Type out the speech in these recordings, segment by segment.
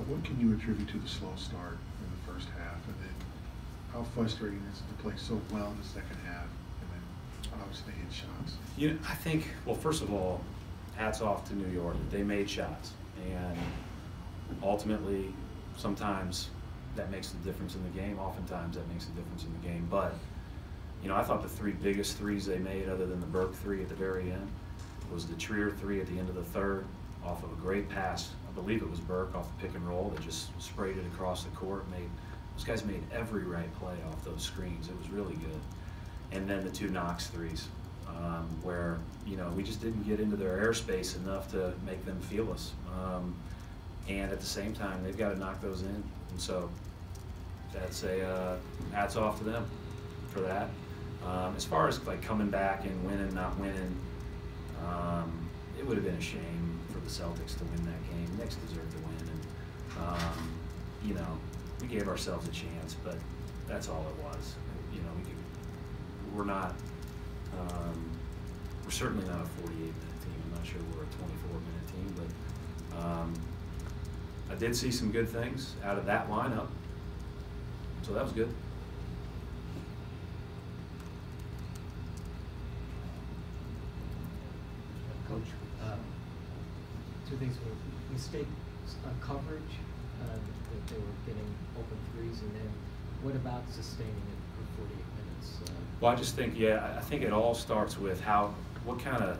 What can you attribute to the slow start in the first half, and then how frustrating is it to play so well in the second half, and then obviously hit shots? I think, well, first of all, hats off to New York. They made shots, and ultimately, sometimes that makes the difference in the game. Oftentimes, that makes the difference in the game. But I thought the three biggest threes they made, other than the Burke three at the very end, was the Trier three at the end of the third, off of a great pass. I believe it was Burke off the pick and roll that just sprayed it across the court. Those guys made every right play off those screens. It was really good. And then the two Knox threes, where we just didn't get into their airspace enough to make them feel us. And at the same time, they've got to knock those in. And so that's a hats off to them for that. As far as like coming back and winning, not winning, it would have been a shame for the Celtics to win that game. Knicks deserved to win, and we gave ourselves a chance, but that's all it was. We're certainly not a 48-minute team. I'm not sure we're a 24-minute team, but I did see some good things out of that lineup, so that was good. Coach, two things were mistake coverage, that they were getting open threes, and then what about sustaining it for 48 minutes? Well, I just think, I think it all starts with what kind of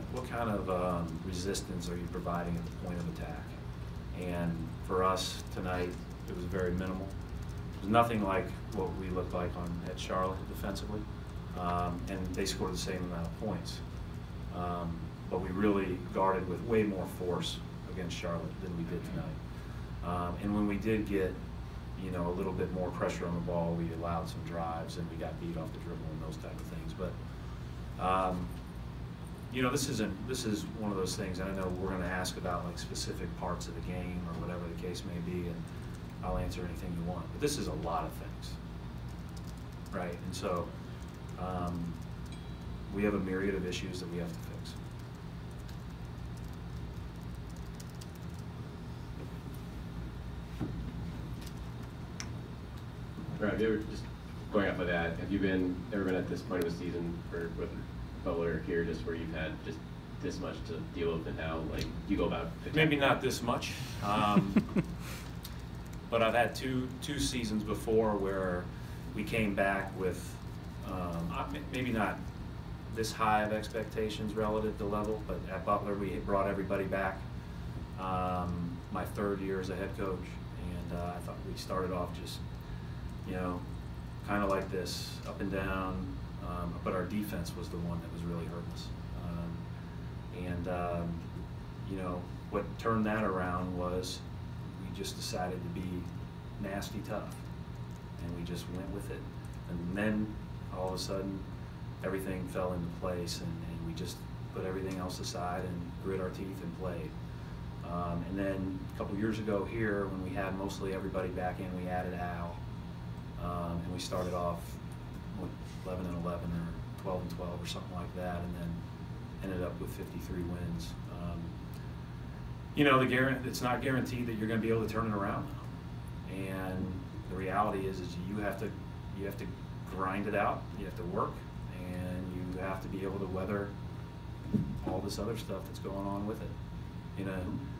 resistance are you providing at the point of attack? And for us tonight, it was very minimal. It was nothing like what we looked like at Charlotte defensively, and they scored the same amount of points. But we really guarded with way more force against Charlotte than we did tonight. And when we did get, a little bit more pressure on the ball, we allowed some drives and we got beat off the dribble and those type of things. But, this is one of those things, and I know we're going to ask about like specific parts of the game or whatever the case may be, and I'll answer anything you want. But this is a lot of things, right? And so we have a myriad of issues that we have to fix. Right, have you ever, just going off of that, have you ever been at this point of the season with Butler here, just where you've had just this much to deal with, and now like you go about maybe not this much, but I've had two seasons before where we came back with maybe not this high of expectations relative to level, but at Butler we brought everybody back. My third year as a head coach, and I thought we started off just kind of like this, up and down, but our defense was the one that was really hurting us. What turned that around was we just decided to be nasty tough, and we just went with it. And then all of a sudden, everything fell into place, and we just put everything else aside and grit our teeth and played. And then a couple years ago here, when we had mostly everybody back in, we added Al. And we started off with 11 and 11 or 12 and 12 or something like that, and then ended up with 53 wins. It's not guaranteed that you're going to be able to turn it around now. And the reality is you have to grind it out. You have to work, and you have to be able to weather all this other stuff that's going on with it.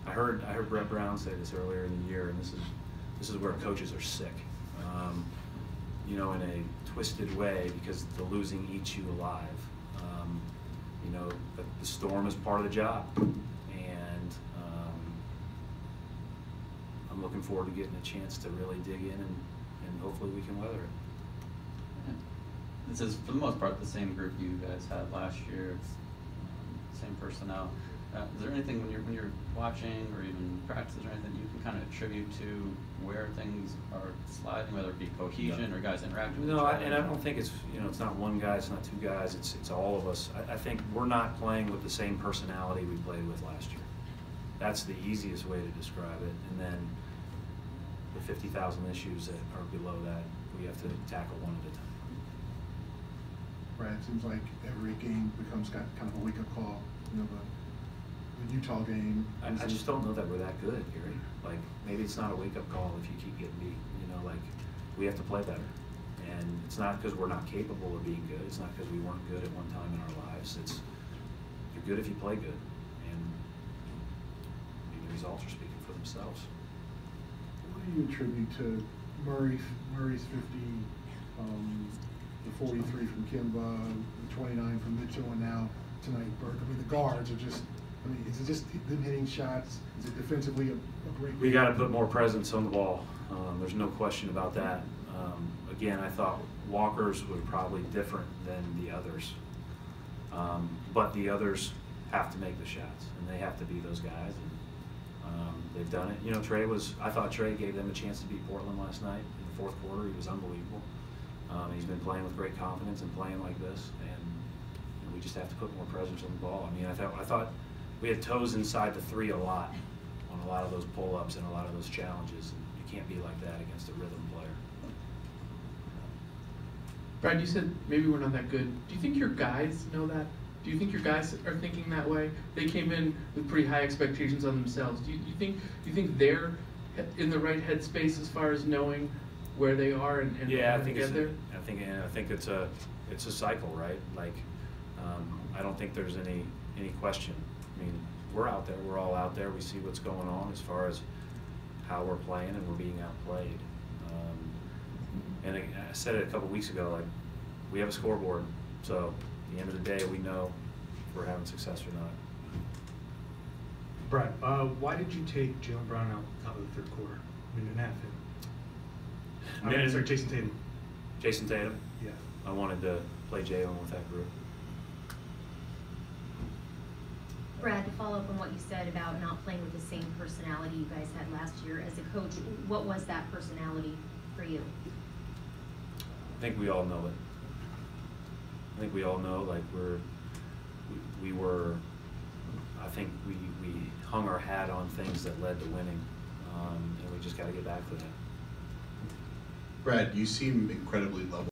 I heard Brett Brown say this earlier in the year, and this is where coaches are sick. In a twisted way, because the losing eats you alive. The storm is part of the job, and I'm looking forward to getting a chance to really dig in, and hopefully we can weather it. Yeah. This is, for the most part, the same group you guys had last year. It's same personnel. Is there anything when you're watching or even practices or anything you can kind of attribute to where things are sliding, whether it be cohesion or guys interacting with each other? And I don't think it's it's not one guy, it's not two guys, it's all of us. I think we're not playing with the same personality we played with last year. That's the easiest way to describe it. And then the 50,000 issues that are below that, we have to tackle one at a time. Right, it seems like every game becomes kind of a wake-up call. But the Utah game. I just don't know that we're that good, Gary. Like, maybe it's not a wake-up call if you keep getting beat. You know, like, we have to play better. And it's not because we're not capable of being good. It's not because we weren't good at one time in our lives. It's, you're good if you play good. And the results are speaking for themselves. What do you attribute to Murray's 50, the 43 from Kimba, the 29 from Mitchell, and now tonight Burke? I mean, the guards are just, I mean, is it just them hitting shots? Is it defensively a great We got to put more presence on the ball. There's no question about that. Again, I thought Walker's was probably different than the others. But the others have to make the shots, and they have to be those guys. And they've done it. You know, I thought Trey gave them a chance to beat Portland last night in the fourth quarter. He was unbelievable. He's been playing with great confidence and playing like this, and we just have to put more presence on the ball. I mean, I thought we had toes inside the three a lot on a lot of those pull-ups and a lot of those challenges. And you can't be like that against a rhythm player. Brad, you said maybe we're not that good. Do you think your guys know that? Do you think your guys are thinking that way? They came in with pretty high expectations on themselves. Do you think they're in the right headspace as far as knowing where they are and yeah, how to get there? I think it's a cycle, right? Like, I don't think there's any question. I mean, we're out there. We're all out there. We see what's going on as far as how we're playing, and we're being outplayed. And I said it a couple weeks ago, like, we have a scoreboard, so at the end of the day, we know if we're having success or not. Brad, why did you take Jaylen Brown out top of the third quarter? I mean, sorry, Jason Tatum. Jason Tatum? Yeah. I wanted to play Jaylen with that group. Brad, to follow up on what you said about not playing with the same personality you guys had last year, as a coach, what was that personality for you? I think we all know it. I think we all know, like, we were, I think we hung our hat on things that led to winning, and we just got to get back to that. Brad, you seem incredibly level